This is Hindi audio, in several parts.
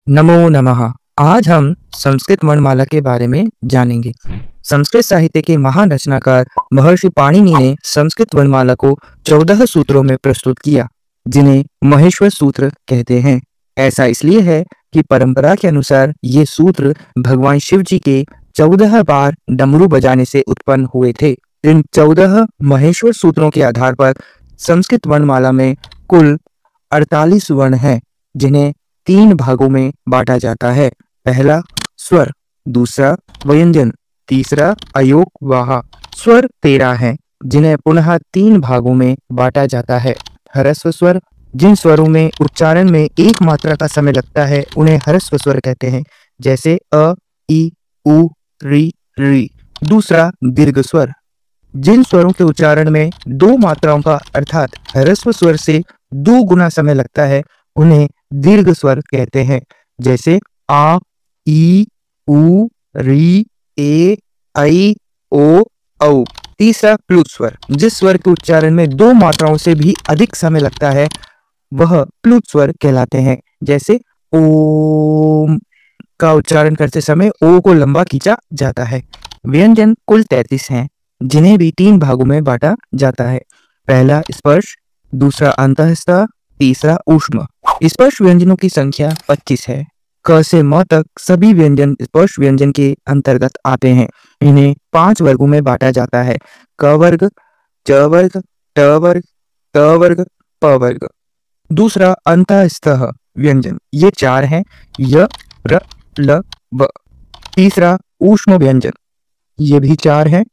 नमो नमः। आज हम संस्कृत वर्णमाला के बारे में जानेंगे। संस्कृत साहित्य के महान रचनाकार महर्षि पाणिनि ने संस्कृत वर्णमाला को 14 सूत्रों में प्रस्तुत किया, जिन्हें महेश्वर सूत्र कहते हैं। ऐसा इसलिए है कि परंपरा के अनुसार ये सूत्र भगवान शिव जी के 14 बार डमरू बजाने से उत्पन्न हुए थे। इन 14 महेश्वर सूत्रों के आधार पर संस्कृत वर्णमाला में कुल 48 वर्ण हैं, जिन्हें 3 भागों में बांटा जाता है। पहला स्वर, दूसरा व्यंजन, तीसरा अयोग वाहा। स्वर 13 हैं, जिन्हें पुनः 3 भागों में बांटा जाता है। ह्रस्व स्वर, जिन स्वरों में उच्चारण में एक मात्रा का समय लगता है उन्हें ह्रस्व स्वर कहते हैं, जैसे अ, ई, उ, री, री। दूसरा दीर्घ स्वर, जिन स्वरों के उच्चारण में 2 मात्राओं का अर्थात ह्रस्व स्वर से 2 गुना समय लगता है उन्हें दीर्घ स्वर कहते हैं, जैसे आ, ई, उ, री, ए, ऐ, ओ, औ। तीसरा प्लुत स्वर, जिस स्वर के उच्चारण में 2 मात्राओं से भी अधिक समय लगता है वह प्लुत स्वर कहलाते हैं, जैसे ओम का उच्चारण करते समय ओ को लंबा खींचा जाता है। व्यंजन कुल 33 हैं, जिन्हें भी 3 भागों में बांटा जाता है। पहला स्पर्श, दूसरा अंतःस्थ, तीसरा ऊष्म। स्पर्श व्यंजनों की संख्या 25 है। क से म तक सभी व्यंजन स्पर्श व्यंजन के अंतर्गत आते हैं। इन्हें 5 वर्गों में बांटा जाता है: क वर्ग, च वर्ग, ट वर्ग, त वर्ग, प वर्ग। दूसरा अंतःस्थ व्यंजन, ये 4 हैं: य, र, ल, व। तीसरा ऊष्म व्यंजन, ये भी 4 हैं: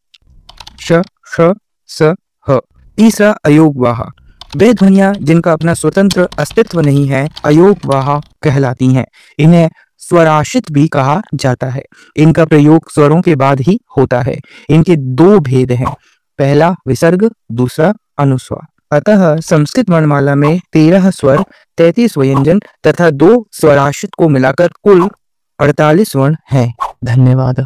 श, ष, स, ह। तीसरा अयोग वाहा, वे ध्वनियां जिनका अपना स्वतंत्र अस्तित्व नहीं है अयोग वाहा कहलाती हैं। इन्हें स्वराशित भी कहा जाता है। इनका प्रयोग स्वरों के बाद ही होता है। इनके 2 भेद हैं: पहला विसर्ग, दूसरा अनुस्वार। अतः संस्कृत वर्णमाला में 13 स्वर, 33 व्यंजन तथा 2 स्वराशित को मिलाकर कुल 48 वर्ण हैं। धन्यवाद।